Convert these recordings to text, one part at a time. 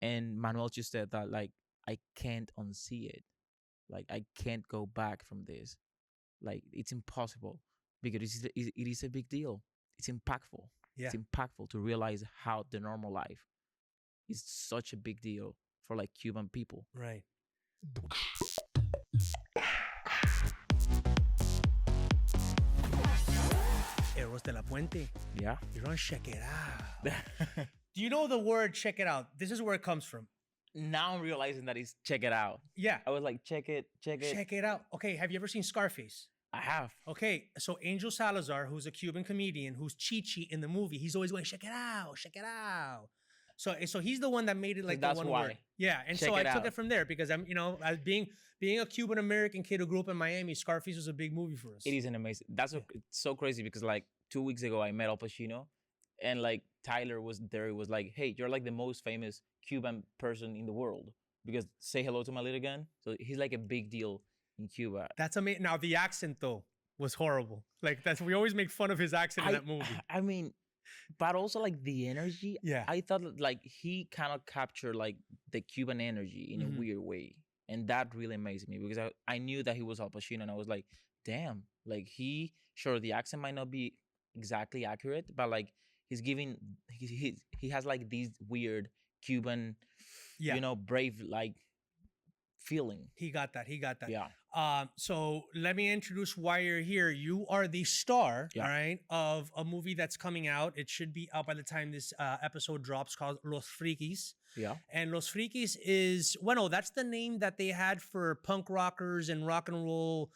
And Manuel just said that like I can't unsee it. Like I can't go back from this. Like it's impossible because it is a big deal. It's impactful. Yeah. It's impactful to realize how the normal life is such a big deal for like Cuban people. Right. Eros De La Puente. Yeah. You're on Check It Out. Do you know the word check it out? This is where it comes from. Now I'm realizing that it's check it out. Yeah. I was like, check it. Check it out. Okay, have you ever seen Scarface? I have. Okay, so Angel Salazar, who's a Cuban comedian, who's Chi-Chi in the movie, he's always going, check it out, check it out. So he's the one that made it like that's the one why. word. Yeah, and Check so I it took out. it from there because I'm, as being a Cuban American kid who grew up in Miami, Scarface was a big movie for us. It is an amazing. It's so crazy because like 2 weeks ago I met Al Pacino, and like Tyler was there. He was like, "Hey, you're like the most famous Cuban person in the world because say hello to my little gun." So he's like a big deal in Cuba. That's amazing. Now the accent though was horrible. Like we always make fun of his accent in that movie. I mean, but also like the energy. Yeah. I thought that, like he kind of captured like the Cuban energy in a weird way, and that really amazed me because I knew that he was Al Pacino, and I was like, damn, like the accent might not be exactly accurate, but like he's giving he has like these weird Cuban, brave like feeling. He got that. Yeah. So let me introduce why you're here. You are the star, Yeah. all right, of a movie that's coming out. It should be out by the time this episode drops, called Los Frikis. Yeah. And Los Frikis is, that's the name that they had for punk rockers and rock and roll,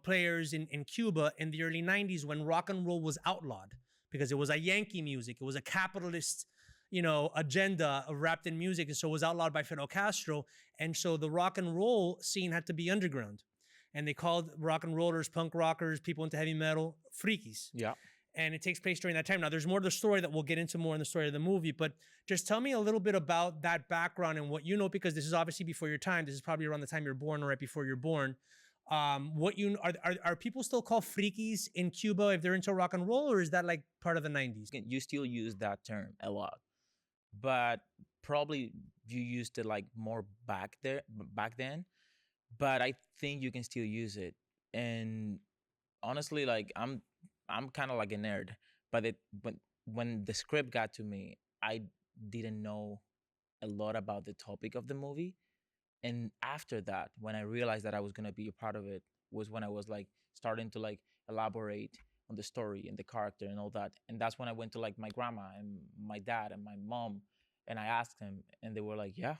players in Cuba in the early 90s when rock and roll was outlawed because it was a Yankee music. It was a capitalist agenda wrapped in music. And so it was outlawed by Fidel Castro. And so the rock and roll scene had to be underground. And they called rock and rollers, punk rockers, people into heavy metal, frikis. Yeah. And it takes place during that time. Now, there's more to the story that we'll get into more in the story of the movie, but just tell me a little bit about that background and what you know, because this is obviously before your time. This is probably around the time you're born or right before you're born. Are people still called frikis in Cuba if they're into rock and roll, or is that like part of the 90s? You still use that term a lot, but probably you used it like more back then. But I think you can still use it. And honestly, like I'm kind of like a nerd, but when the script got to me, I didn't know a lot about the topic of the movie. And after that, when I realized that I was gonna be a part of it, was when I was like starting to like elaborate on the story and the character and all that. And that's when I went to like my grandma and my dad and my mom, and I asked them, and they were like, "Yeah,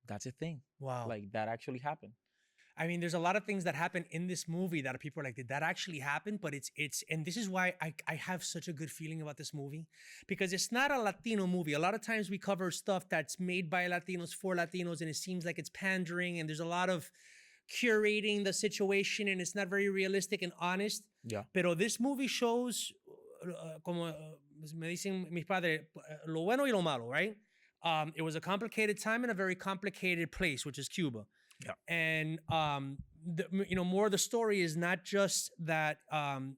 that's a thing. Wow. Like that actually happened." I mean, there's a lot of things that happen in this movie that people are like, did that actually happen? But and this is why I have such a good feeling about this movie, because it's not a Latino movie. A lot of times we cover stuff that's made by Latinos for Latinos, and it seems like it's pandering, and there's a lot of curating the situation, and it's not very realistic and honest. Yeah. Pero this movie shows, como me dicen mis padres, lo bueno y lo malo, right? It was a complicated time in a very complicated place, which is Cuba. Yeah. And more of the story is not just that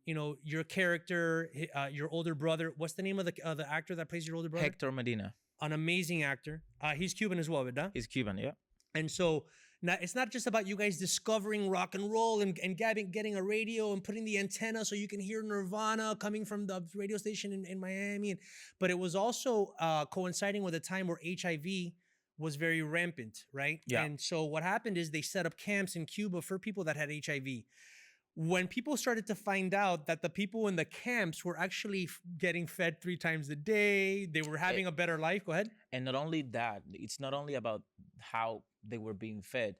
your character, your older brother. What's the name of the actor that plays your older brother? Hector Medina. An amazing actor. He's Cuban as well, ¿verdad? He's Cuban, yeah. And so now it's not just about you guys discovering rock and roll and getting a radio and putting the antenna so you can hear Nirvana coming from the radio station in Miami. But it was also coinciding with a time where HIV was very rampant, right? Yeah. And so what happened is they set up camps in Cuba for people that had HIV. When people started to find out that the people in the camps were actually getting fed 3 times a day, they were having a better life. Go ahead. And not only that, it's not only about how they were being fed.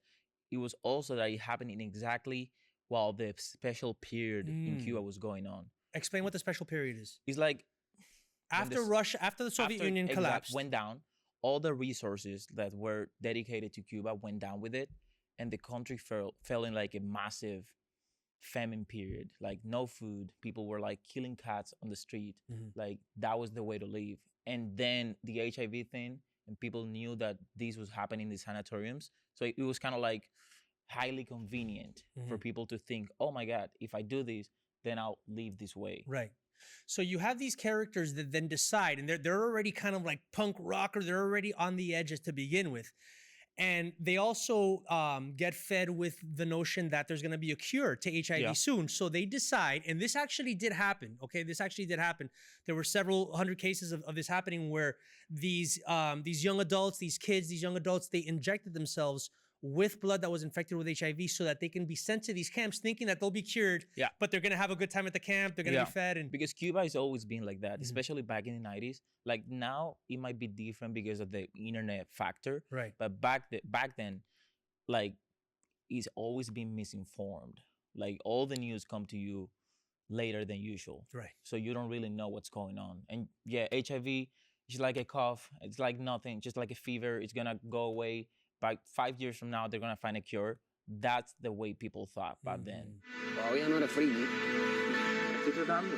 It was also that it happened in exactly while the special period in Cuba was going on. Explain what the special period is. It's like after Russia, after the Soviet Union collapsed. Went down, all the resources that were dedicated to Cuba went down with it, and the country fell in like a massive famine period. Like no food, people were like killing cats on the street. Like that was the way to live. And then the HIV thing, and people knew that this was happening in the sanatoriums, so it was kind of like highly convenient for people to think, oh my God, if I do this, then I'll live this way. Right. So you have these characters that then decide, and they're already kind of like punk rocker. They're already on the edges to begin with, and they also get fed with the notion that there's going to be a cure to HIV Yeah. soon. So they decide, and this actually did happen. Okay, this actually did happen. There were several hundred cases of this happening where these young adults, these kids, these young adults, they injected themselves with blood that was infected with HIV so that they can be sent to these camps thinking that they'll be cured, Yeah. but they're going to have a good time at the camp. They're going to Yeah. be fed. And Because Cuba has always been like that, Mhm. especially back in the 90s. Like now, it might be different because of the internet factor. right. But back then, like, it's always been misinformed. Like all the news come to you later than usual. Right. So you don't really know what's going on. And yeah, HIV is like a cough. It's like nothing, just like a fever. It's gonna go away. By 5 years from now, they're gonna find a cure. That's the way people thought back then. Todavía no eres friki. Estoy tratando.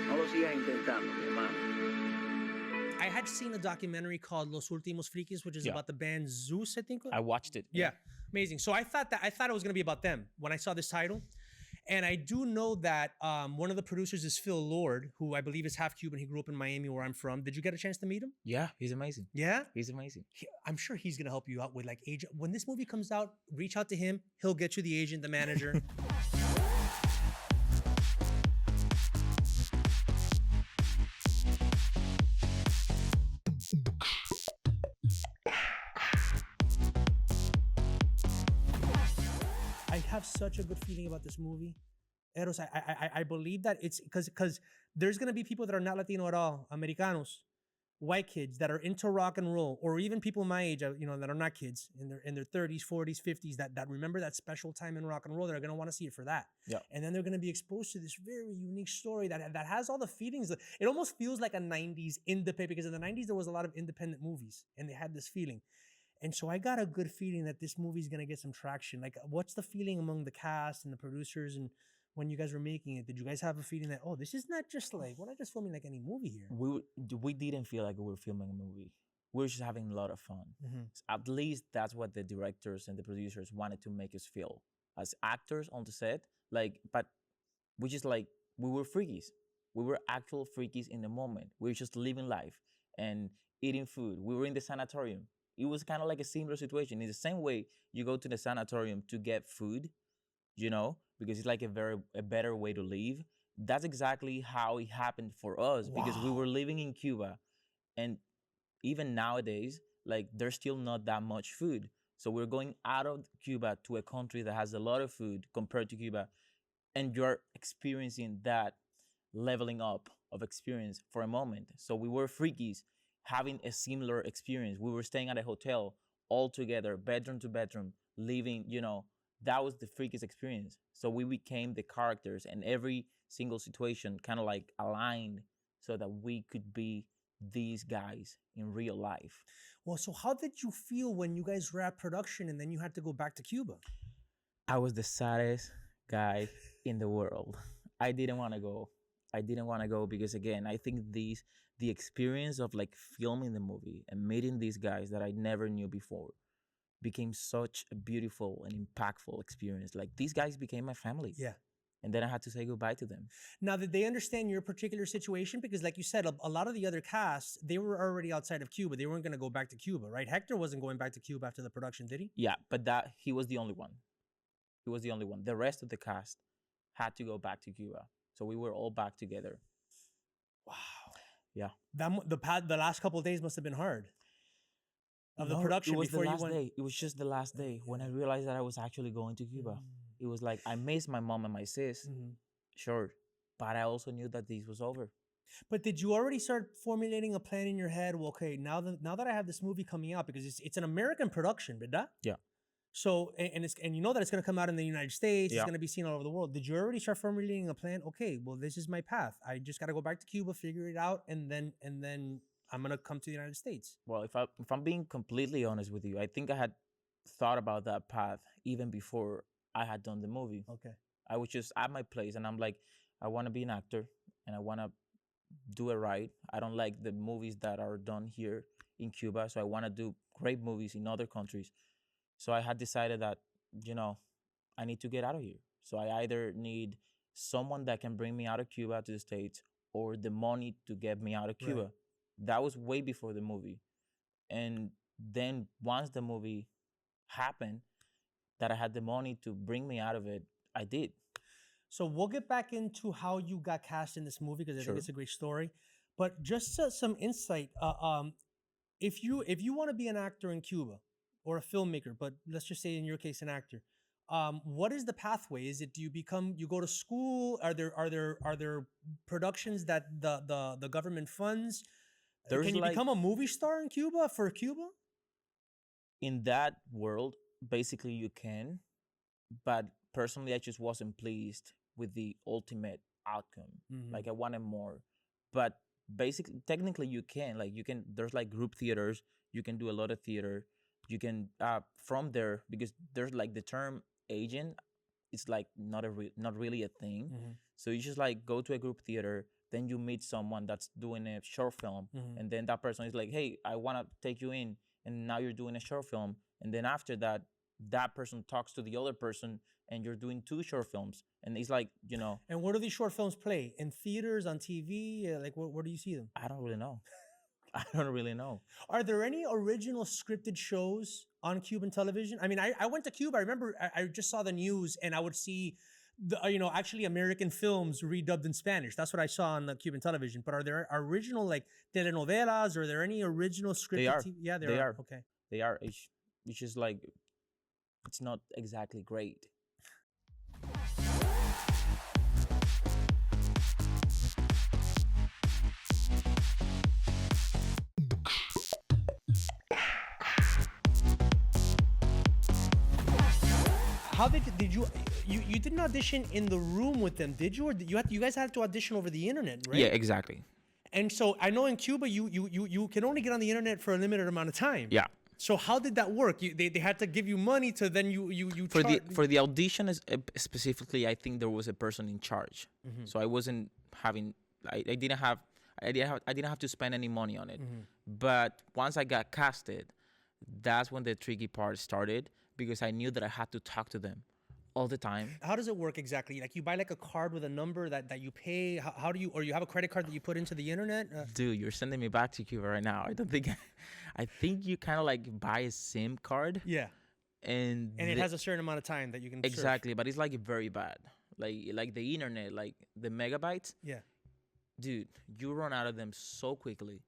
No lo sigas intentando, mi hermano. I had seen a documentary called Los Últimos Frikis, which is Yeah. about the band Zeus, I think. I watched it. Yeah, amazing. So I thought it was going to be about them when I saw this title. And I do know that one of the producers is Phil Lord, who I believe is half Cuban. He grew up in Miami, where I'm from. Did you get a chance to meet him? Yeah, he's amazing. Yeah? He's amazing. I'm sure he's going to help you out with like agent. When this movie comes out, reach out to him. He'll get you the agent, the manager. I have such a good feeling about this movie. Eros, I believe that it's because there's gonna be people that are not Latino at all, Americanos, white kids that are into rock and roll, or even people my age, that are not kids in their 30s, 40s, 50s that remember that special time in rock and roll. They're gonna want to see it for that. Yeah. And then they're gonna be exposed to this very unique story that has all the feelings. It almost feels like a 90s independent, because in the 90s there was a lot of independent movies and they had this feeling. And so I got a good feeling that this movie is gonna get some traction. Like, what's the feeling among the cast and the producers, and when you guys were making it? Did you guys have a feeling that, oh, this is not just like, we're not just filming like any movie here? We didn't feel like we were filming a movie. We were just having a lot of fun. Mhm. At least that's what the directors and the producers wanted to make us feel as actors on the set. Like, but we just like, we were freakies. We were actual freakies in the moment. We were just living life and eating food. We were in the sanatorium. It was kind of like a similar situation. In the same way, you go to the sanatorium to get food, because it's like a better way to live. That's exactly how it happened for us, because we Wow. were living in Cuba, and even nowadays, like, there's still not that much food. So we're going out of Cuba to a country that has a lot of food compared to Cuba, and you're experiencing that leveling up of experience for a moment. So we were freakies having a similar experience. We were staying at a hotel all together, bedroom to bedroom, living, that was the freakiest experience. So we became the characters, and every single situation kind of like aligned so that we could be these guys in real life. Well, so how did you feel when you guys wrapped production and then you had to go back to Cuba? I was the saddest guy in the world. I didn't want to go. Because, again, I think the experience of like filming the movie and meeting these guys that I never knew before became such a beautiful and impactful experience. Like, these guys became my family. Yeah. And then I had to say goodbye to them. Now, did they understand your particular situation? Because like you said, a lot of the other casts, they were already outside of Cuba. They weren't going to go back to Cuba, right? Hector wasn't going back to Cuba after the production, did he? Yeah, but he was the only one. He was the only one. The rest of the cast had to go back to Cuba. So we were all back together. Wow. Yeah. The last couple of days must have been hard of the production it was before the last you went. day. It was just the last day when I realized that I was actually going to Cuba. It was like, I missed my mom and my sis, sure, but I also knew that this was over. But did you already start formulating a plan in your head? Well, okay, now that I have this movie coming out, because it's an American production, ¿verdad? Yeah. So and you know that it's gonna come out in the United States. Yeah. It's gonna be seen all over the world. Did you already start formulating a plan? Okay, well, this is my path. I just gotta go back to Cuba, figure it out, and then I'm gonna come to the United States. Well, if I'm being completely honest with you, I think I had thought about that path even before I had done the movie. Okay. I was just at my place, and I'm like, I want to be an actor, and I want to do it right. I don't like the movies that are done here in Cuba, so I want to do great movies in other countries. So I had decided that, I need to get out of here. So I either need someone that can bring me out of Cuba to the States, or the money to get me out of Right. Cuba. That was way before the movie. And then once the movie happened, that I had the money to bring me out of it, I did. So we'll get back into how you got cast in this movie because I Sure. think it's a great story. But just some insight. If you want to be an actor in Cuba or a filmmaker, but let's just say in your case an actor, what is the pathway? Is it, do you go to school? Are there productions that the government funds? There's Can you like, become a movie star in Cuba for Cuba? in that world, basically you can, but personally I just wasn't pleased with the ultimate outcome. Mhm. Like I wanted more. But basically technically you can, like you can, there's like group theaters, you can do a lot of theater. You can from there, because there's like the term agent, it's like not really a thing. Mhm. So you just like go to a group theater, then you meet someone that's doing a short film, Mhm. and then that person is like, hey, I want to take you in, and now you're doing a short film, and then after that, that person talks to the other person, and you're doing two short films, and it's like, And where do these short films play? In theaters, on TV? Like where do you see them? I don't really know. I don't really know. Are there any original scripted shows on Cuban television? I mean, I went to Cuba. I remember I just saw the news and I would see actually American films redubbed in Spanish. That's what I saw on the Cuban television. But are there original like telenovelas? Are there any original scripted They are. TV? Yeah, They are. Okay. They are. It's just like, it's not exactly great. How did you didn't audition in the room with them, did you? Or you guys had to audition over the internet, right? Yeah, exactly. And so I know in Cuba you can only get on the internet for a limited amount of time. Yeah. So how did that work? They had to give you money to then you For the audition specifically, I think there was a person in charge. So I wasn't having, I didn't have to spend any money on it. But once I got casted, that's when the tricky part started, because I knew that I had to talk to them all the time. How does it work exactly? Like you buy like a card with a number that you pay. How do you, or you have a credit card that you put into the internet? Dude, you're sending me back to Cuba right now. I think you kind of like buy a SIM card. Yeah. And it has a certain amount of time that you can exactly, surf. but it's like very bad. Like the internet, like the megabytes. Yeah. Dude, you run out of them so quickly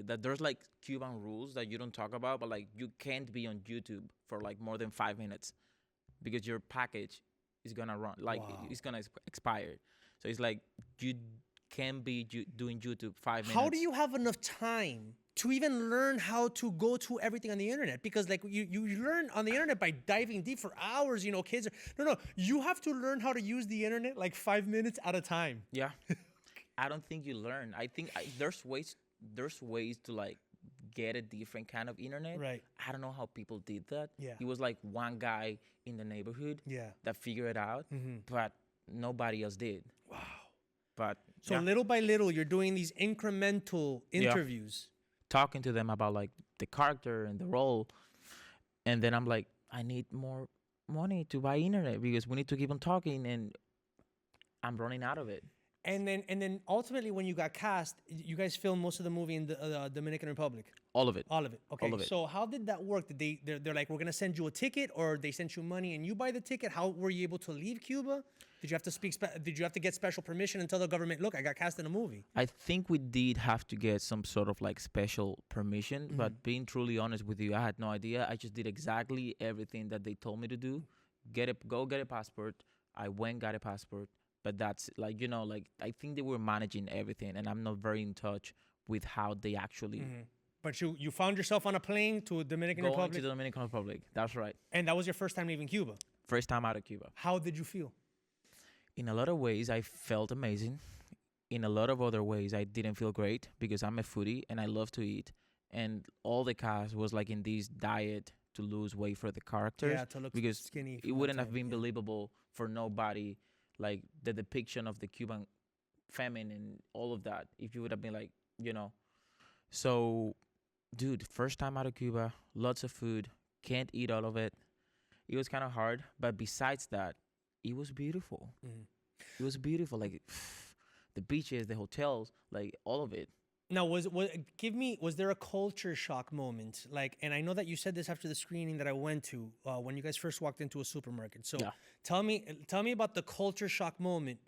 that there's like Cuban rules that you don't talk about, but like you can't be on YouTube for like more than 5 minutes, because your package is gonna run, like it's gonna expire. So it's like you can't be doing YouTube 5 minutes. How do you have enough time to even learn how to go to everything on the internet? Because like you learn on the internet by diving deep for hours. Kids are, no, you have to learn how to use the internet like 5 minutes at a time. Yeah. I don't think you learn. I think there's ways to like get a different kind of internet. Right. I don't know how people did that. Yeah. It was like one guy in the neighborhood Yeah. that figured it out, but nobody else did. Wow. But So little by little, you're doing these incremental interviews. talking to them about like the character and the role, and then I'm like, I need more money to buy internet because we need to keep on talking, and I'm running out of it. And then ultimately, when you got cast, you guys filmed most of the movie in the Dominican Republic. All of it. All of it. Okay. All of it. So how did that work? Did they're like, we're gonna send you a ticket, or they sent you money and you buy the ticket? How were you able to leave Cuba? Did you have to did you have to get special permission and tell the government, look, I got cast in a movie? I think we did have to get some sort of like special permission, but being truly honest with you, I had no idea. I just did exactly everything that they told me to do. Go get a passport. I went, got a passport. But that's like, like I think they were managing everything, and I'm not very in touch with how they actually But you found yourself on a plane to Dominican going Republic, to the Dominican Republic. That's right. and that was your first time leaving Cuba. First time out of Cuba. How did you feel? In a lot of ways, I felt amazing. In a lot of other ways, I didn't feel great because I'm a foodie and I love to eat. And all the cast was like in this diet to lose weight for the characters. Yeah, to look because skinny. it wouldn't have been believable for nobody, like the depiction of the Cuban famine and all of that, if you would have been like, So, dude, first time out of Cuba, lots of food, can't eat all of it. It was kind of hard, but besides that, it was beautiful. It was beautiful, like the beaches, the hotels, like all of it. Now, was there a culture shock moment? Like, and I know that you said this after the screening that I went to when you guys first walked into a supermarket. So Yeah. tell me about the culture shock moment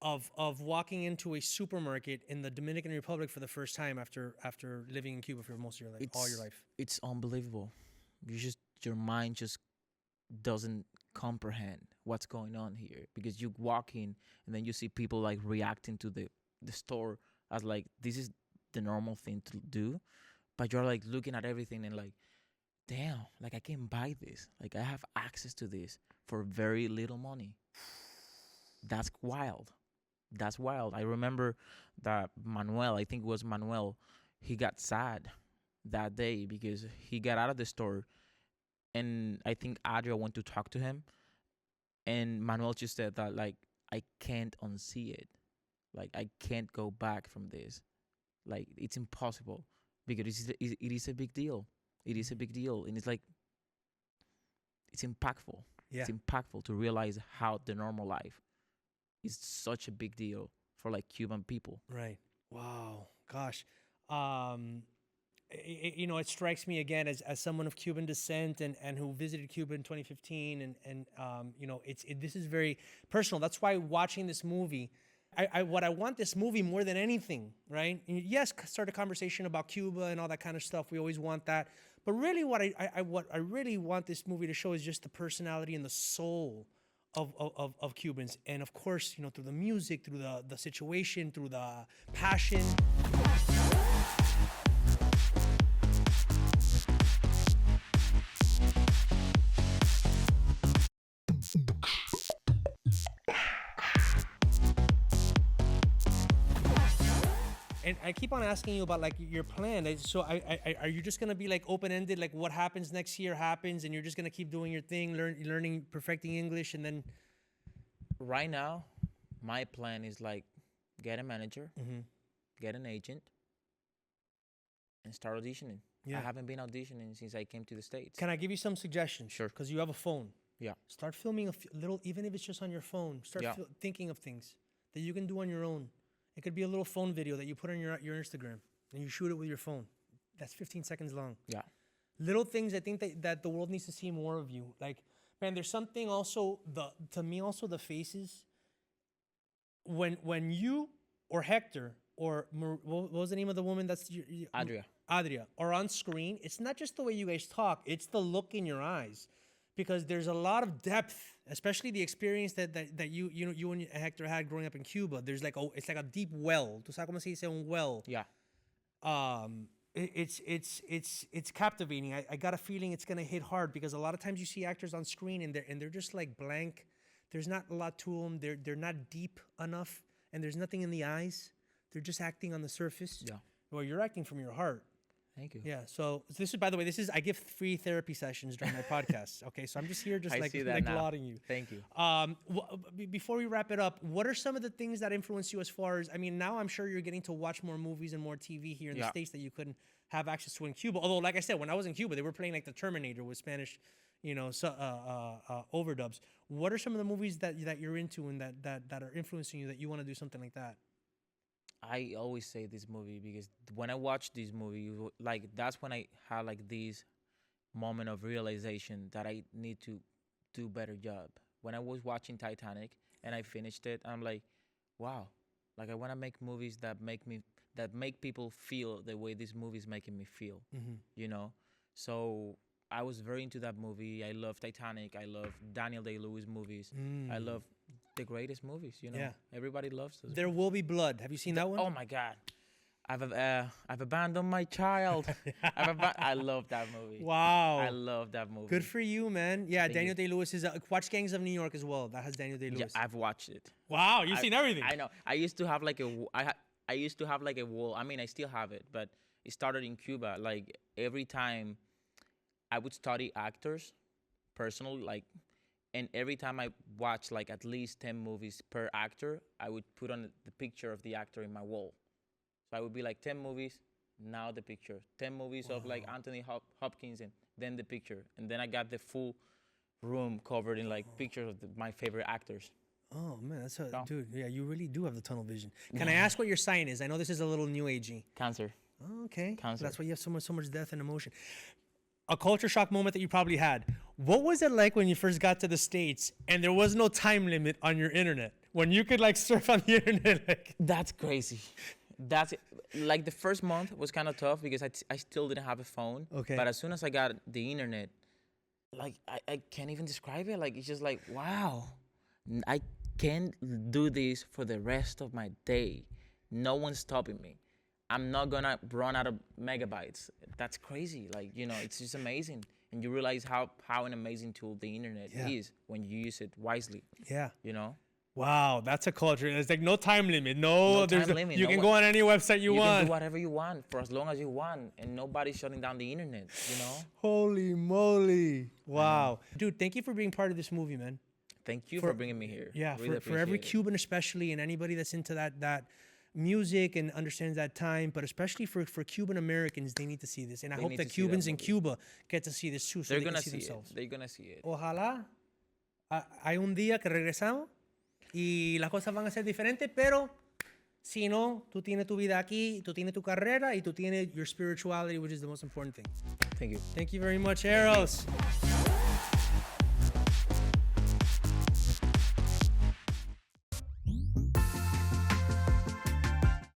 of walking into a supermarket in the Dominican Republic for the first time after living in Cuba for most of your life, all your life. It's unbelievable. Your mind just doesn't comprehend what's going on here, because you walk in and then you see people like reacting to the store as like this is the normal thing to do, but you're like looking at everything and like, damn, like I can buy this, like I have access to this for very little money. That's wild. That's wild. I remember that Manuel, I think it was Manuel, he got sad that day because he got out of the store, and I think Adria went to talk to him, and Manuel just said that like I can't unsee it, like I can't go back from this, like it's impossible, because it is a big deal. It is a big deal, and it's like it's impactful. Yeah. It's impactful to realize how the normal life is such a big deal for like Cuban people. Right. Wow. Gosh. It strikes me again as someone of Cuban descent and who visited Cuba in 2015, and this is very personal. That's why watching this movie, what I want this movie more than anything, right? And yes, start a conversation about Cuba and all that kind of stuff. We always want that, but really, what I really want this movie to show is just the personality and the soul of Cubans, and of course, through the music, through the situation, through the passion. And I keep on asking you about like your plan. So are you just gonna be like open ended, like what happens next year happens, and you're just gonna keep doing your thing, learning, perfecting English, and then? Right now, my plan is like get a manager, get an agent, and start auditioning. Yeah. I haven't been auditioning since I came to the States. Can I give you some suggestions? Sure. Because you have a phone. Yeah. Start filming a little, even if it's just on your phone. Start thinking of things that you can do on your own. It could be a little phone video that you put on your Instagram and you shoot it with your phone. That's 15 seconds long. Yeah. Little things I think that the world needs to see more of you. Like, man, there's something also, to me also the faces. When you or Hector or what was the name of the woman that's Adria are on screen, it's not just the way you guys talk, it's the look in your eyes. Because there's a lot of depth, especially the experience that you and Hector had growing up in Cuba. There's like it's like a deep well. ¿Tú sabes cómo se dice un well? Yeah. It's captivating. I got a feeling it's gonna hit hard because a lot of times you see actors on screen and they're just like blank. There's not a lot to them. They're not deep enough, and there's nothing in the eyes. They're just acting on the surface. Yeah. Well, you're acting from your heart. Thank you. Yeah. So this is, by the way, I give free therapy sessions during my podcast. Okay. So I'm just here, just like lauding you. Thank you. Before we wrap it up, what are some of the things that influence you as far as, I mean, now I'm sure you're getting to watch more movies and more TV here in the States that you couldn't have access to in Cuba. Although, like I said, when I was in Cuba, they were playing like The Terminator with Spanish, overdubs. What are some of the movies that you're into and that are influencing you that you want to do something like that? I always say this movie because when I watch this movie, like that's when I had like this moment of realization that I need to do better job. When I was watching Titanic and I finished it, I'm like, wow, like I want to make movies that make people feel the way this movie is making me feel. So I was very into that movie. I love Titanic. I love Daniel Day-Lewis movies. I love the greatest movies. Yeah. Everybody loves this. There Will Be Blood. Have you seen that one? Oh my God, I've abandoned my child. I love that movie. Wow, I love that movie. Good for you, man. Yeah, Thank Daniel Day-Lewis is watch Gangs of New York as well. That has Daniel Day-Lewis. Yeah, I've watched it. Wow, you've seen everything. I know. I used to have like I used to have like a wall. I mean, I still have it, but it started in Cuba. Like every time I would study actors personally, like, and every time I watch like at least 10 movies per actor, I would put on the picture of the actor in my wall. So I would be like 10 movies, now the picture. 10 movies of like Anthony Hopkins, and then the picture. And then I got the full room covered in like pictures of my favorite actors. Oh man, that's a No. dude. Yeah, you really do have the tunnel vision. Can I ask what your sign is? I know this is a little new agey. Cancer. Oh, okay. Cancer. That's why you have so much death and emotion. A culture shock moment that you probably had. What was it like when you first got to the States and there was no time limit on your internet? When you could like surf on the internet, like That's crazy. That's like the first month was kind of tough because I still didn't have a phone. Okay. But as soon as I got the internet, like I can't even describe it. Like it's just like wow, I can do this for the rest of my day. No one's stopping me. I'm not gonna run out of megabytes. That's crazy. Like it's just amazing, and you realize how an amazing tool the internet Yeah. is when you use it wisely. yeah. Wow, That's a culture. It's like no time limit. No, No there's time limit, you no can one- go on any website you you can want. do whatever you want for as long as you want, and nobody's shutting down the internet. Holy moly. Wow. Dude, thank you for being part of this movie, man. Thank you For- for bringing me here. Yeah, Really for every appreciate it. Cuban especially, and anybody that's into that music and understands that time, but especially for Cuban Americans, they need to see this. And I They hope need that to see that Cubans in movie. Cuba get to see this too, so They're they can gonna see see themselves. it. They're gonna see it. Ojalá hay un día que regresamos y las cosas van a ser diferentes, pero si no, tú tienes tu vida aquí, tú tienes tu carrera y tú tienes your spirituality, which is the most important thing. Thank you. Thank you very much, Eros.